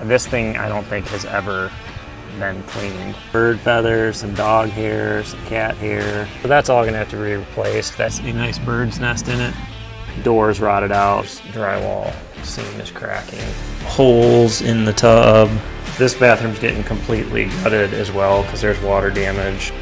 This thing I don't think has ever been cleaned. Bird feathers, some dog hair, some cat hair. So that's all gonna have to be replaced. That's a nice bird's nest in it. Doors rotted out, drywall seam is cracking. Holes in the tub. This bathroom's getting completely gutted as well because there's water damage.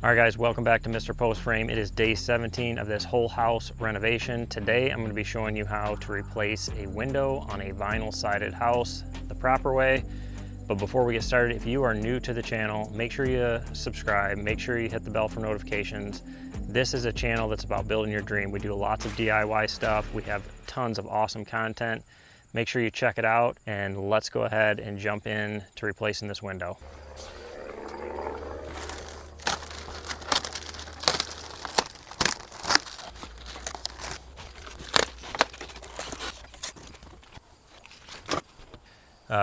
All right guys, welcome back to Mr. Post Frame. It is day 17 of this whole house renovation. Today I'm going to be showing you how to replace a window on a vinyl sided house the proper way. But before we get started, if you are new to the channel, make sure you subscribe, make sure you hit the bell for notifications. This is a channel that's about building your dream. We do lots of DIY stuff. We have tons of awesome content. Make sure you check it out, and let's go ahead and jump in to replacing this window.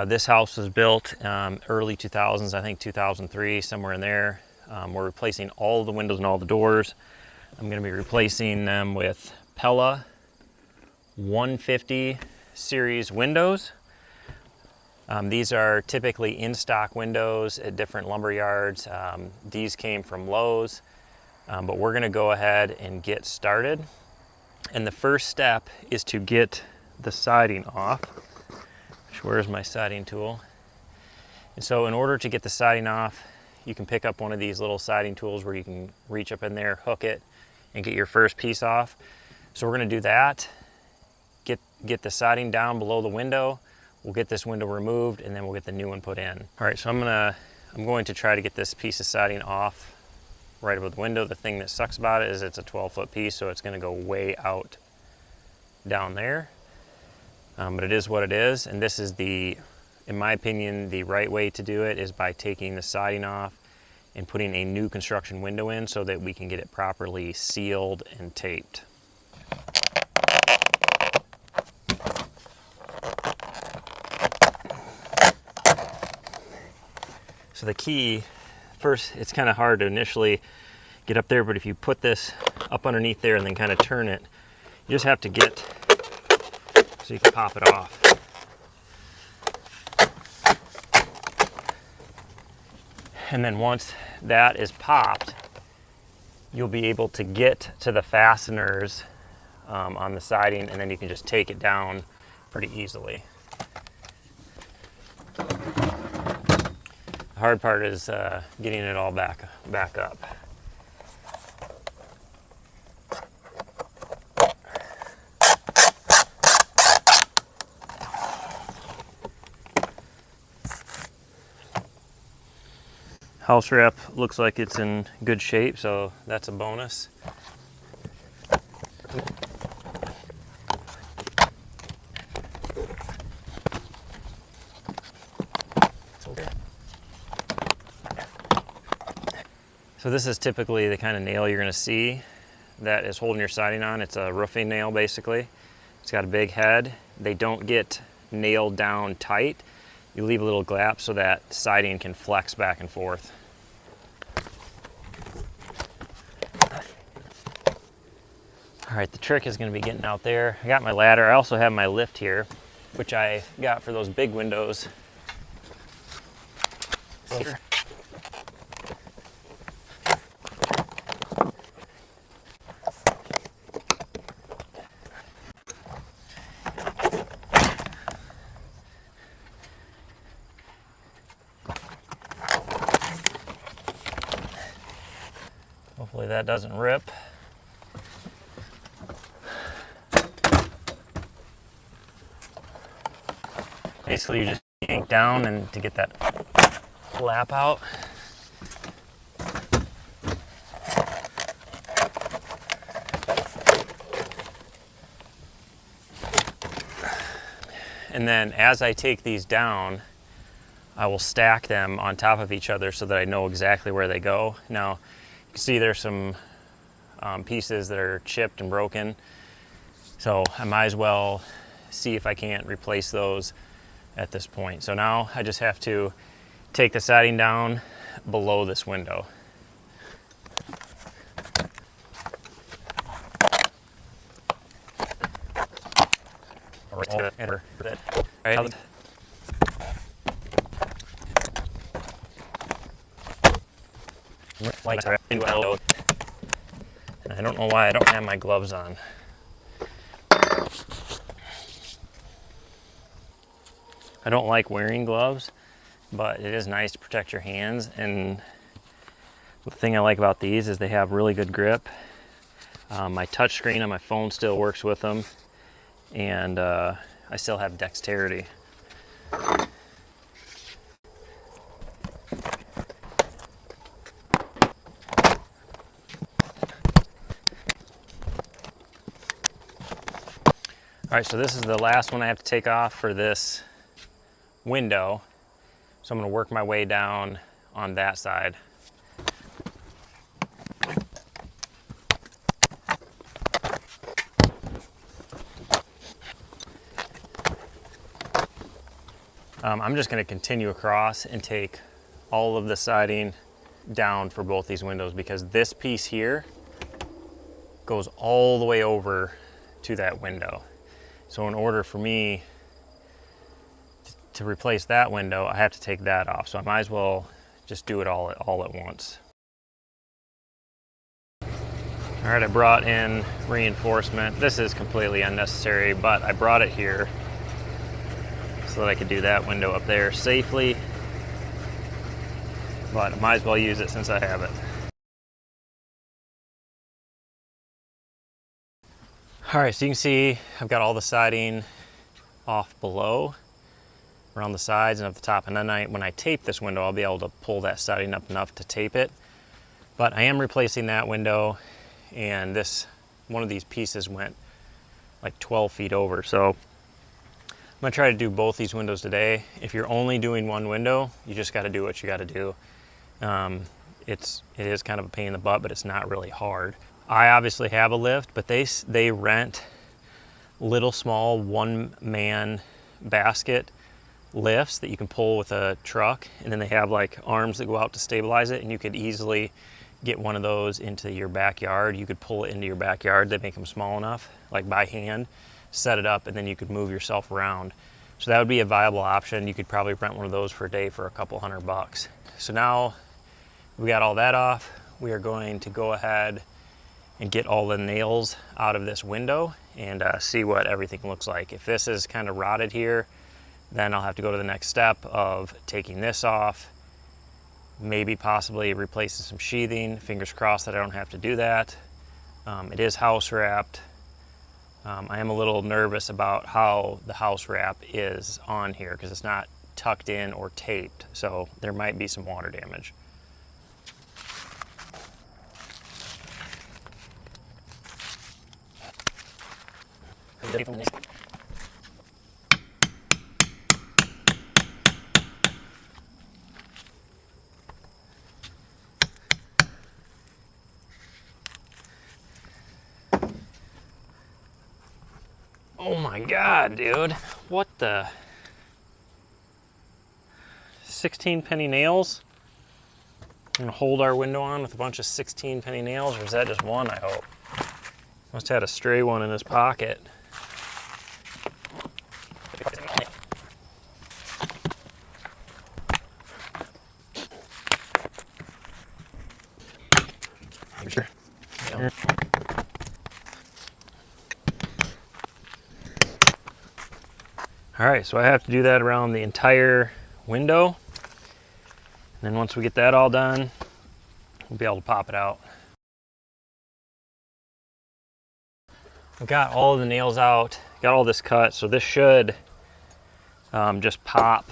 This house was built early 2000s, I think 2003, somewhere in there. We're replacing all the windows and all the doors. I'm going to be replacing them with Pella 150 series windows. These are typically in-stock windows at different lumber yards. These came from Lowe's, but we're going to go ahead and get started. And the first step is to get the siding off. Where's my siding tool? And so in order to get the siding off, you can pick up one of these little siding tools where you can reach up in there, hook it, and get your first piece off. So we're going to do that, get the siding down below the window. We'll get this window removed, and then we'll get the new one put in. All right, so I'm going to try to get this piece of siding off right above the window. The thing that sucks about it is it's a 12-foot piece, so it's going to go way out down there. But it is what it is, and this is in my opinion, the right way to do it is by taking the siding off and putting a new construction window in so that we can get it properly sealed and taped. So the key, first, it's kind of hard to initially get up there, but if you put this up underneath there and then kind of turn it, you just have to get so you can pop it off. And then once that is popped, you'll be able to get to the fasteners on the siding, and then you can just take it down pretty easily. The hard part is getting it all back up. House wrap looks like it's in good shape, so that's a bonus. So this is typically the kind of nail you're going to see that is holding your siding on. It's a roofing nail basically. It's got a big head. They don't get nailed down tight. You leave a little gap so that siding can flex back and forth. All right, the trick is going to be getting out there. I got my ladder. I also have my lift here, which I got for those big windows. Here. Hopefully that doesn't rip. Basically, you just yank down and to get that flap out. And then as I take these down, I will stack them on top of each other so that I know exactly where they go. Now, you can see there's some pieces that are chipped and broken. So I might as well see if I can't replace those at this point. So now I just have to take the siding down below this window. I don't know why I don't have my gloves on. I don't like wearing gloves, but it is nice to protect your hands. And the thing I like about these is they have really good grip. My touch screen on my phone still works with them, and I still have dexterity. All right, so this is the last one I have to take off for this window. So I'm gonna work my way down on that side. I'm just gonna continue across and take all of the siding down for both these windows, because this piece here goes all the way over to that window. So in order for me to replace that window, I have to take that off. So I might as well just do it all at once. All right, I brought in reinforcement. This is completely unnecessary, but I brought it here so that I could do that window up there safely. But I might as well use it since I have it. All right, so you can see I've got all the siding off below, around the sides and up the top. And then when I tape this window, I'll be able to pull that siding up enough to tape it. But I am replacing that window, and one of these pieces went like 12 feet over. So I'm gonna try to do both these windows today. If you're only doing one window, you just gotta do what you gotta do. It is kind of a pain in the butt, but it's not really hard. I obviously have a lift, but they rent little small one-man basket lifts that you can pull with a truck, and then they have like arms that go out to stabilize it, and you could easily get one of those into your backyard. You could pull it into your backyard. They make them small enough, like by hand, set it up, and then you could move yourself around. So that would be a viable option. You could probably rent one of those for a day for a couple $100. So now we got all that off. We are going to go ahead and get all the nails out of this window and see what everything looks like. If this is kind of rotted here, then I'll have to go to the next step of taking this off, maybe possibly replacing some sheathing. Fingers crossed that I don't have to do that. It is house wrapped. I am a little nervous about how the house wrap is on here because it's not tucked in or taped, so there might be some water damage. Oh my God, dude. What the? 16 penny nails? I'm gonna hold our window on with a bunch of 16 penny nails, or is that just one, I hope? Must have had a stray one in his pocket. Sure. Yeah. All right, so I have to do that around the entire window. And then once we get that all done, we'll be able to pop it out. I've got all of the nails out, got all this cut, so this should just pop.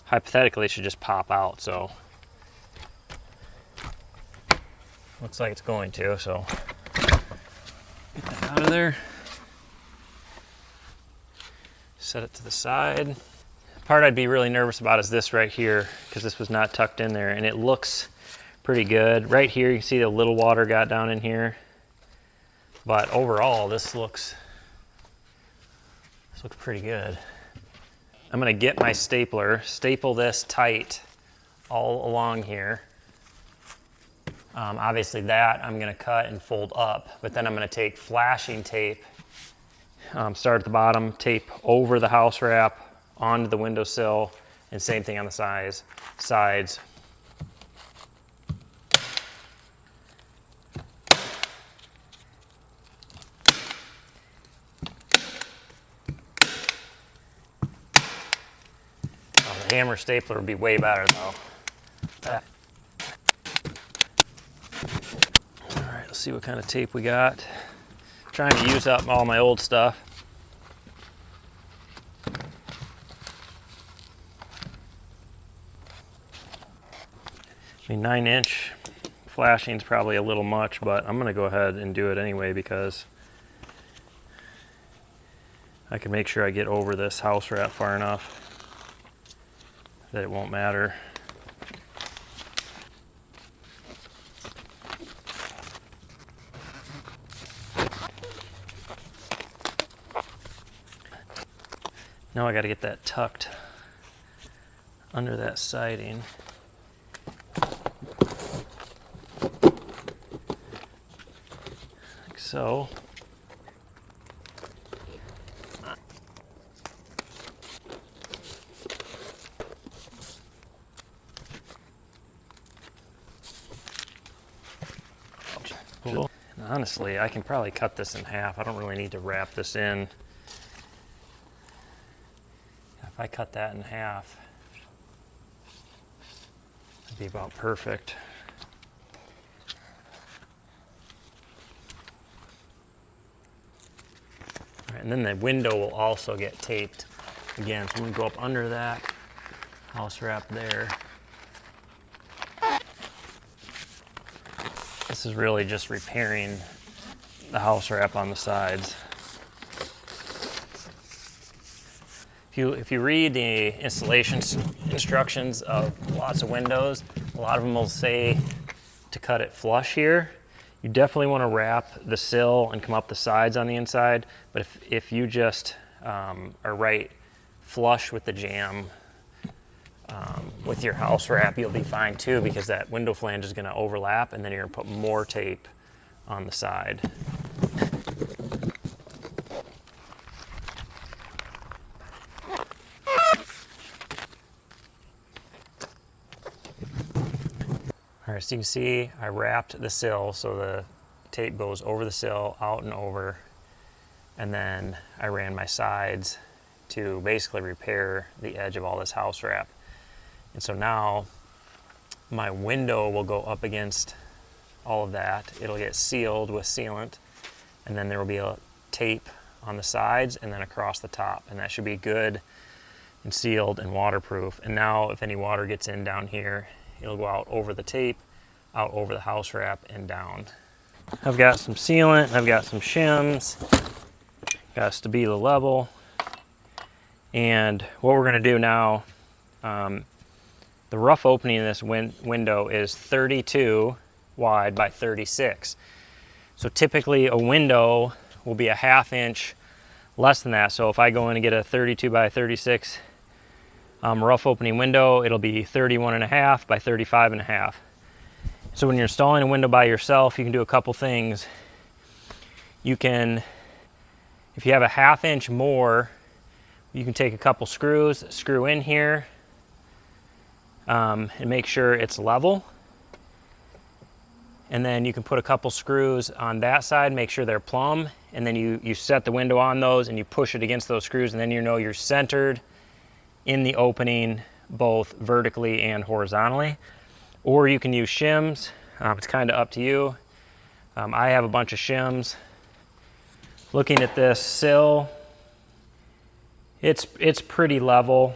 Hypothetically, it should just pop out, so looks like it's going to, so get that out of there. Set it to the side. The part I'd be really nervous about is this right here, because this was not tucked in there, and it looks pretty good. Right here, you can see the little water got down in here. But overall, this looks pretty good. I'm gonna get my stapler, staple this tight all along here. Obviously that I'm gonna cut and fold up, but then I'm gonna take flashing tape, start at the bottom, tape over the house wrap, onto the windowsill, and same thing on the sides. The hammer stapler would be way better though. All right, let's see what kind of tape we got. Trying to use up all my old stuff. I mean, 9-inch flashing is probably a little much, but I'm gonna go ahead and do it anyway because I can make sure I get over this house wrap far enough that it won't matter. Now I got to get that tucked under that siding. Like so. Cool. And honestly, I can probably cut this in half. I don't really need to wrap this in. If I cut that in half, it'd be about perfect. All right, and then the window will also get taped again. So I'm gonna go up under that house wrap there. This is really just repairing the house wrap on the sides. If you read the installation instructions of lots of windows, a lot of them will say to cut it flush here. You definitely want to wrap the sill and come up the sides on the inside, but if you just are right flush with the jamb with your house wrap, you'll be fine too, because that window flange is going to overlap and then you're going to put more tape on the side. All right, so you can see I wrapped the sill so the tape goes over the sill, out and over, and then I ran my sides to basically repair the edge of all this house wrap. And so now my window will go up against all of that. It'll get sealed with sealant, and then there will be a tape on the sides and then across the top, and that should be good and sealed and waterproof. And now if any water gets in down here, it'll go out over the tape, out over the house wrap, and down. I've got some sealant, I've got some shims, got to be the level. And what we're gonna do now, the rough opening in this window is 32 wide by 36. So typically a window will be a 1/2 inch less than that. So if I go in and get a 32 by 36 rough opening window, it'll be 31.5 by 35.5. So when you're installing a window by yourself, you can do a couple things. You can, if you have a 1/2 inch more, you can take a couple screws, screw in here, and make sure it's level. And then you can put a couple screws on that side, make sure they're plumb, and then you set the window on those and you push it against those screws, and then you know you're centered in the opening both vertically and horizontally. Or you can use shims. It's kind of up to you. I have a bunch of shims. Looking at this sill, it's pretty level.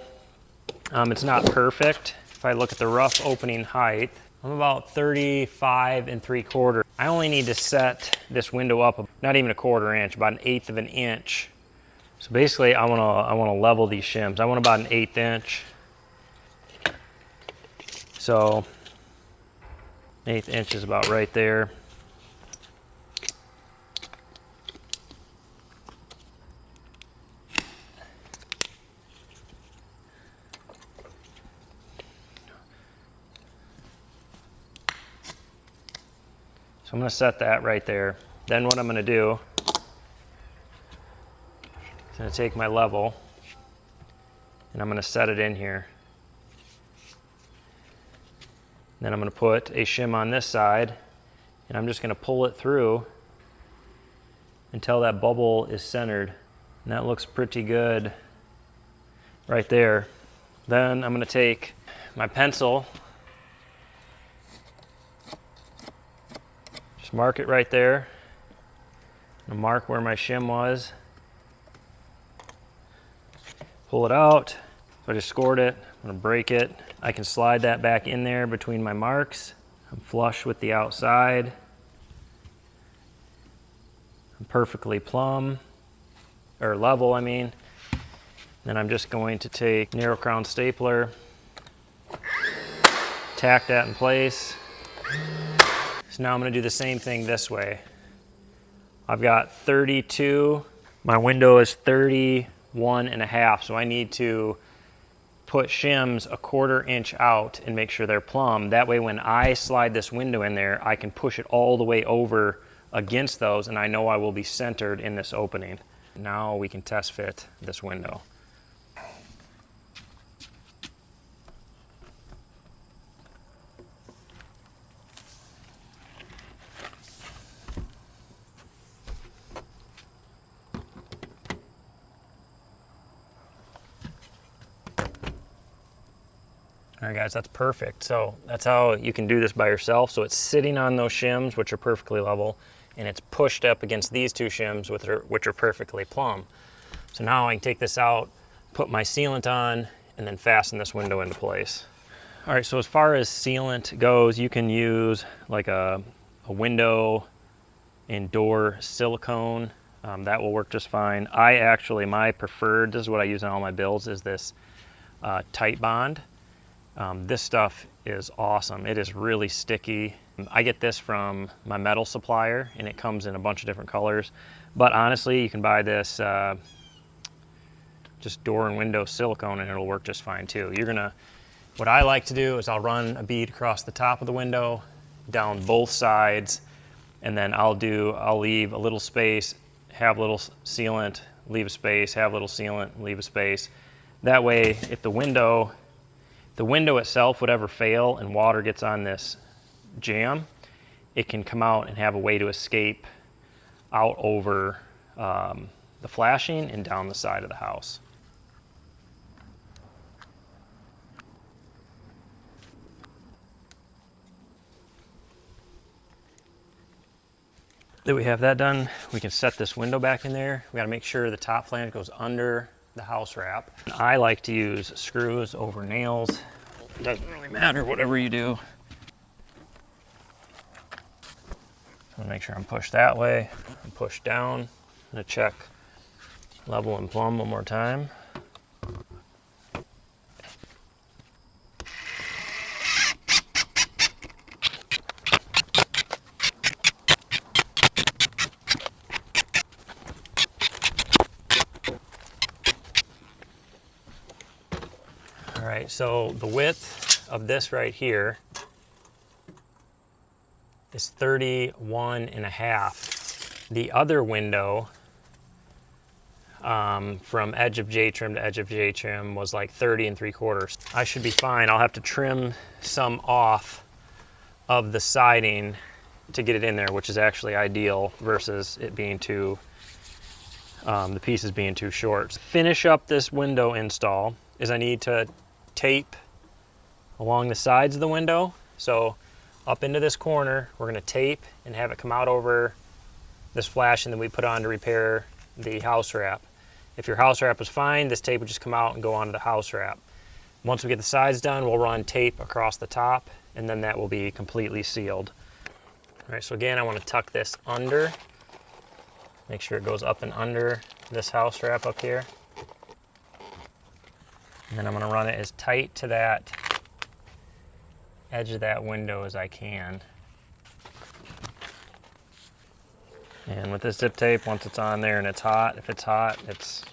It's not perfect. If I look at the rough opening height, I'm about 35 3/4. I only need to set this window up, not even a 1/4 inch, about 1/8 of an inch. So basically I wanna level these shims. I want about an 1/8 inch. So 1/8 inch is about right there. So I'm gonna set that right there. Then what I'm gonna do is I'm gonna take my level and I'm gonna set it in here. Then I'm gonna put a shim on this side and I'm just gonna pull it through until that bubble is centered. And that looks pretty good right there. Then I'm gonna take my pencil, just mark it right there. I'm gonna mark where my shim was. Pull it out. So I just scored it. I'm gonna break it. I can slide that back in there between my marks. I'm flush with the outside. I'm perfectly plumb, or level, I mean. Then I'm just going to take narrow crown stapler, tack that in place. So now I'm gonna do the same thing this way. I've got 32, my window is 31.5, so I need to put shims 1/4 inch out and make sure they're plumb. That way when I slide this window in there, I can push it all the way over against those and I know I will be centered in this opening. Now we can test fit this window. All right guys, that's perfect. So that's how you can do this by yourself. So it's sitting on those shims, which are perfectly level, and it's pushed up against these two shims, which are perfectly plumb. So now I can take this out, put my sealant on, and then fasten this window into place. All right, so as far as sealant goes, you can use like a window and door silicone. That will work just fine. My preferred, this is what I use on all my builds, is this Tight Bond. This stuff is awesome. It is really sticky. I get this from my metal supplier and it comes in a bunch of different colors. But honestly, you can buy this just door and window silicone and it'll work just fine too. What I like to do is I'll run a bead across the top of the window, down both sides, and then I'll leave a little space, have a little sealant, leave a space, have a little sealant, leave a space. That way, if the window itself would ever fail and water gets on this jamb, it can come out and have a way to escape out over the flashing and down the side of the house. That we have that done, we can set this window back in there. We gotta make sure the top flange goes under the house wrap. I like to use screws over nails. It doesn't really matter, whatever you do. So make sure I'm pushed that way and push down. I'm gonna check level and plumb one more time. All right, so the width of this right here is 31.5. The other window from edge of J trim to edge of J trim was like 30 3/4. I should be fine. I'll have to trim some off of the siding to get it in there, which is actually ideal versus it being too, the pieces being too short. To finish up this window install is I need to tape along the sides of the window. So up into this corner, we're gonna tape and have it come out over this flash and then we put on to repair the house wrap. If your house wrap is fine, this tape would just come out and go onto the house wrap. Once we get the sides done, we'll run tape across the top and then that will be completely sealed. All right, so again, I wanna tuck this under. Make sure it goes up and under this house wrap up here. And then I'm gonna run it as tight to that edge of that window as I can. And with this zip tape, once it's on there and it's hot, if it's hot,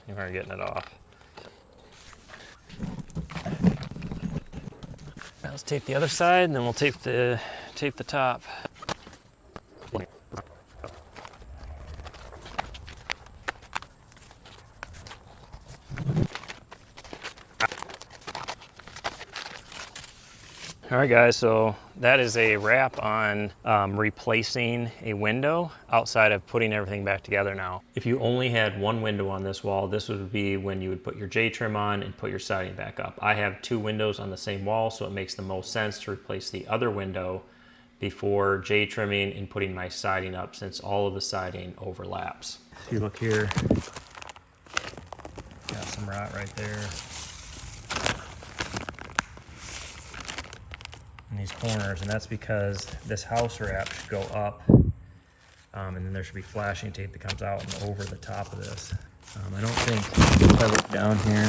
you're getting it off. Now let's tape the other side and then we'll tape the top. All right guys, so that is a wrap on replacing a window outside of putting everything back together now. If you only had one window on this wall, this would be when you would put your J-trim on and put your siding back up. I have two windows on the same wall, so it makes the most sense to replace the other window before J-trimming and putting my siding up, since all of the siding overlaps. If you look here, got some rot right there. In these corners, and that's because this house wrap should go up, and then there should be flashing tape that comes out and over the top of this. I don't think, if I look down here,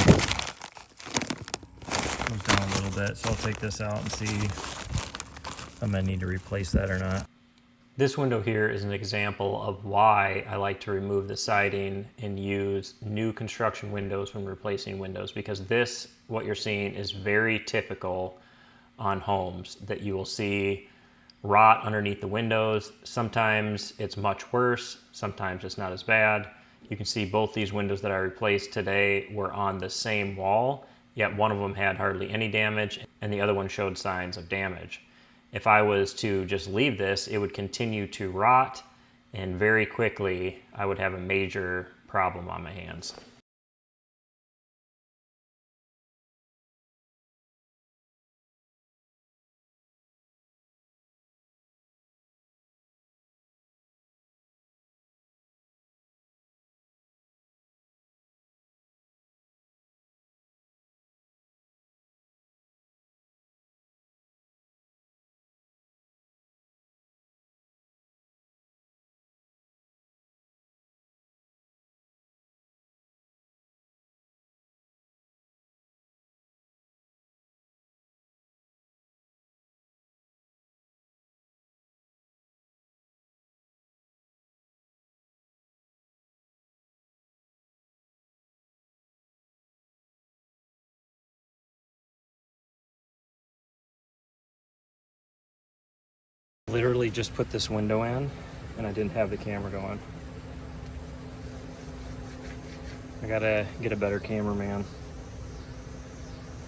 it goes down a little bit, so I'll take this out and see if I'm gonna need to replace that or not. This window here is an example of why I like to remove the siding and use new construction windows when replacing windows, because this, what you're seeing, is very typical on homes, that you will see rot underneath the windows. Sometimes it's much worse, sometimes it's not as bad. You can see both these windows that I replaced today were on the same wall, yet one of them had hardly any damage and the other one showed signs of damage. If I was to just leave this, it would continue to rot, and very quickly I would have a major problem on my hands. Literally just put this window in and I didn't have the camera going. I gotta get a better cameraman,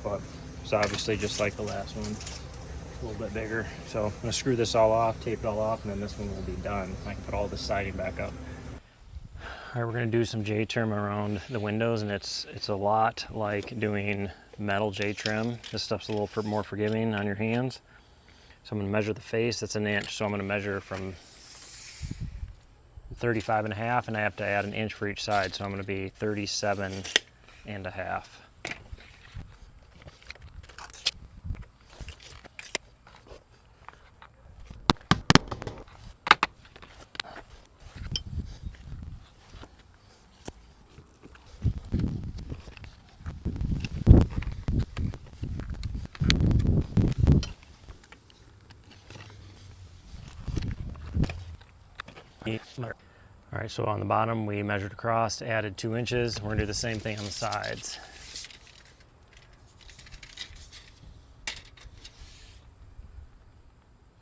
but it's obviously just like the last one, a little bit bigger. So I'm gonna screw this all off, tape it all off, and then this one will be done. I can put all the siding back up. All right, we're gonna do some J-trim around the windows, and it's a lot like doing metal J-trim. This stuff's a little more forgiving on your hands. So I'm gonna measure the face, that's an inch. So I'm gonna measure from 35.5, and I have to add an inch for each side. So I'm gonna be 37.5. All right, so on the bottom we measured across, added 2 inches. We're gonna do the same thing on the sides.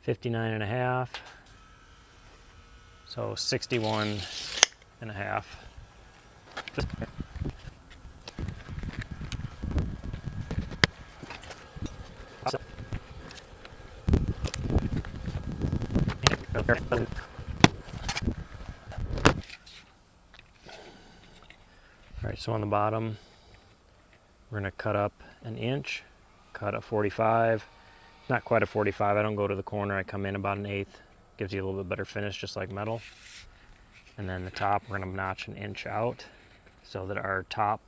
$59.5, so 61.5. All right, so on the bottom, we're gonna cut up an inch, cut a 45, not quite a 45, I don't go to the corner, I come in about 1/8, gives you a little bit better finish, just like metal. And then the top, we're gonna notch an inch out so that our top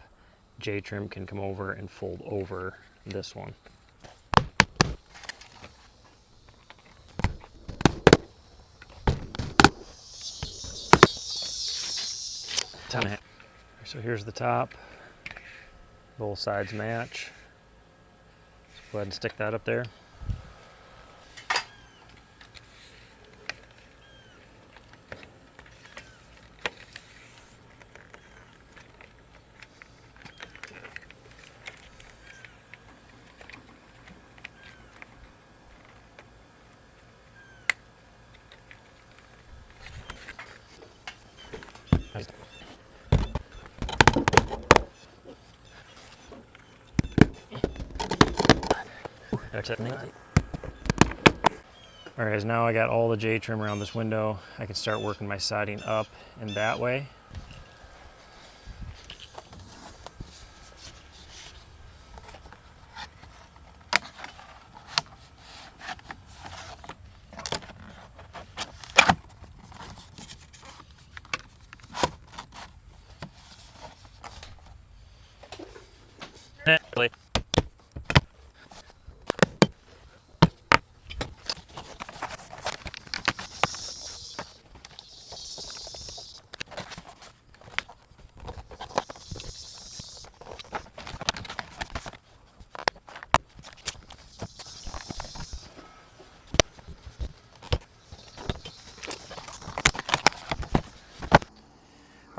J-trim can come over and fold over this one. So here's the top, both sides match. So go ahead and stick that up there. That's it. All right, guys, now I got all the J-trim around this window. I can start working my siding up in that way.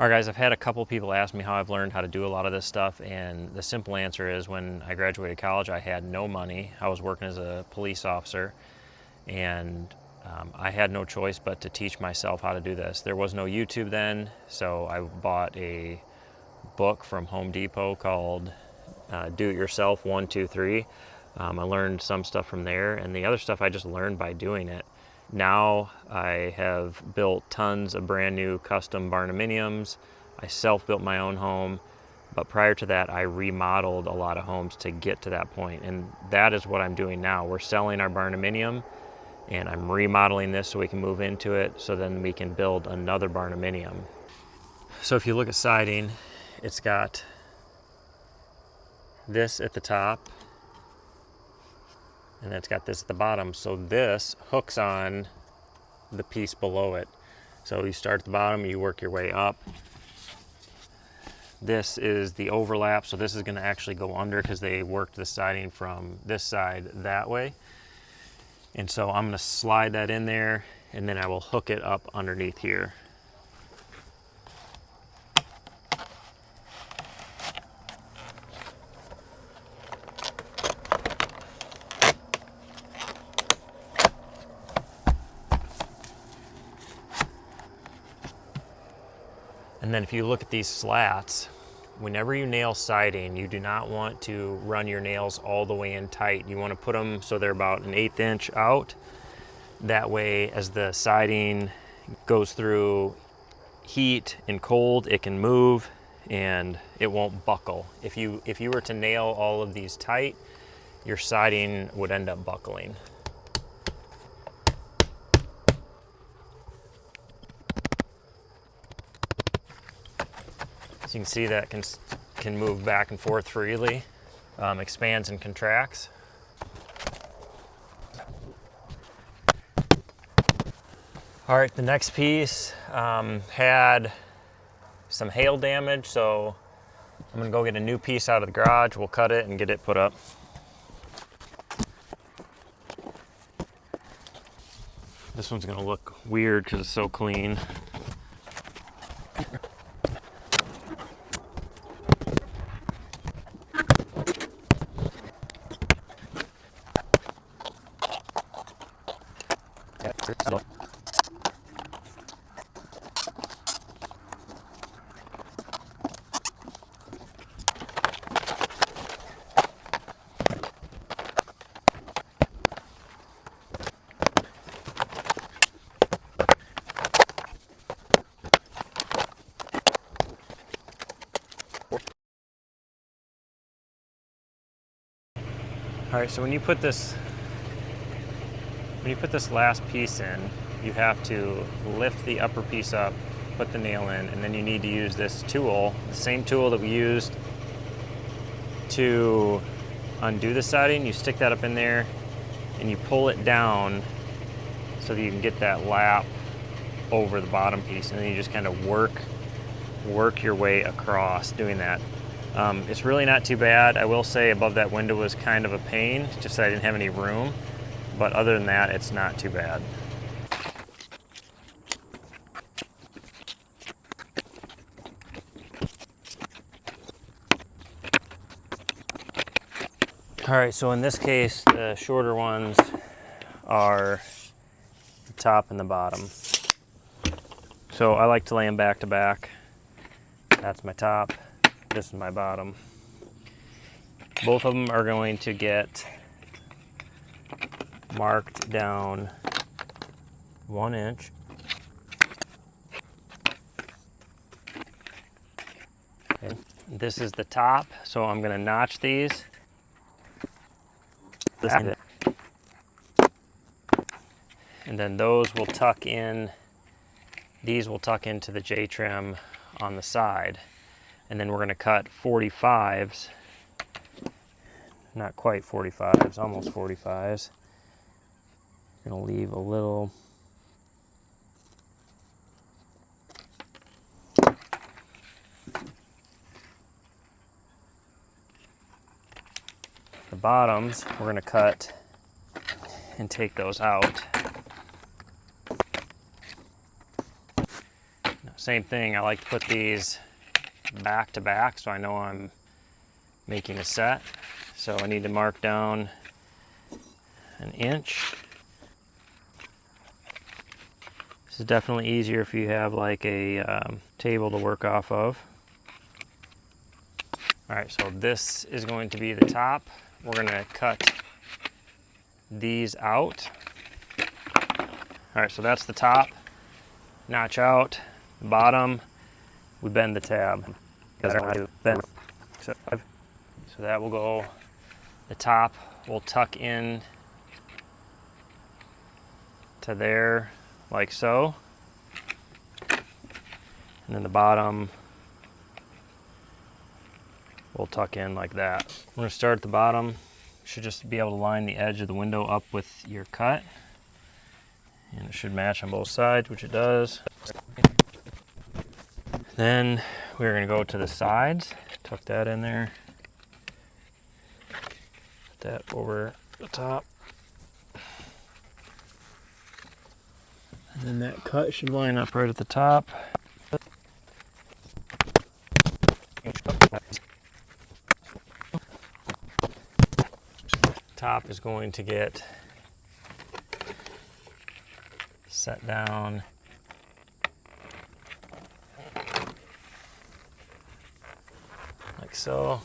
All right, guys, I've had a couple people ask me how I've learned how to do a lot of this stuff, and the simple answer is when I graduated college, I had no money. I was working as a police officer, and I had no choice but to teach myself how to do this. There was no YouTube then, so I bought a book from Home Depot called Do It Yourself 1, 2, 3. I learned some stuff from there, and the other stuff I just learned by doing it. Now I have built tons of brand new custom Barndominiums. I self-built my own home, but prior to that I remodeled a lot of homes to get to that point, and that is what I'm doing now. We're selling our Barndominium, and I'm remodeling this so we can move into it, so then we can build another Barndominium. So if you look at siding, it's got this at the top, and then it's got this at the bottom. So this hooks on the piece below it. So you start at the bottom, you work your way up. This is the overlap, so this is going to actually go under because they worked the siding from this side that way. And so I'm going to slide that in there, and then I will hook it up underneath here. And then if you look at these slats, whenever you nail siding, you do not want to run your nails all the way in tight. You want to put them so they're about 1/8 inch out. That way, as the siding goes through heat and cold, it can move and it won't buckle. If you were to nail all of these tight, your siding would end up buckling. So you can see that can move back and forth freely, expands and contracts. All right, the next piece had some hail damage, so I'm gonna go get a new piece out of the garage. We'll cut it and get it put up. This one's gonna look weird because it's so clean. All right, so when you put this last piece in, you have to lift the upper piece up, put the nail in, and then you need to use this tool, the same tool that we used to undo the siding. You stick that up in there and you pull it down so that you can get that lap over the bottom piece, and then you just kind of work your way across doing that. It's really not too bad. I will say above that window was kind of a pain, just that I didn't have any room. But other than that, it's not too bad. All right, so in this case, the shorter ones are the top and the bottom. So I like to lay them back to back. That's my top. This is my bottom. Both of them are going to get marked down 1 inch. Okay. This is the top, so I'm going to notch these. And then those will tuck in, these will tuck into the J-trim on the side. And then we're going to cut 45s, not quite 45s, almost 45s. Going to leave a little. The bottoms, we're going to cut and take those out. Now, same thing, I like to put these back to back so I know I'm making a set. So I need to mark down 1 inch. This is definitely easier if you have like a table to work off of. All right, so this is going to be the top. We're going to cut these out. All right, so that's the top. Notch out the bottom. We bend the tab. Because I don't have to bend. So that will go. The top will tuck in to there, like so. And then the bottom will tuck in like that. We're going to start at the bottom. You should just be able to line the edge of the window up with your cut. And it should match on both sides, which it does. Then we're going to go to the sides. Tuck that in there. Put that over the top. And then that cut should line up right at the top. Top is going to get set down like so.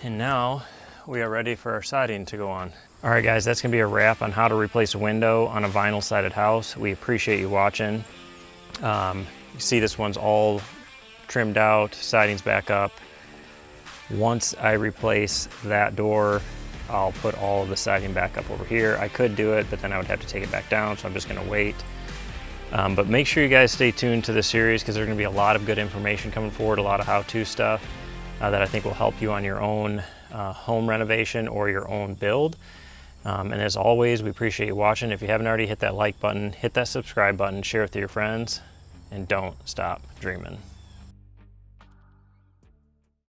And now we are ready for our siding to go on. All right guys, that's gonna be a wrap on how to replace a window on a vinyl sided house. We appreciate you watching. You see this one's all trimmed out, siding's back up. Once I replace that door, I'll put all of the siding back up over here. I could do it, but then I would have to take it back down, so I'm just gonna wait. But make sure you guys stay tuned to this series because there's gonna be a lot of good information coming forward, a lot of how-to stuff that I think will help you on your own home renovation or your own build. And as always, we appreciate you watching. If you haven't already, hit that like button, hit that subscribe button, share it with your friends, and don't stop dreaming.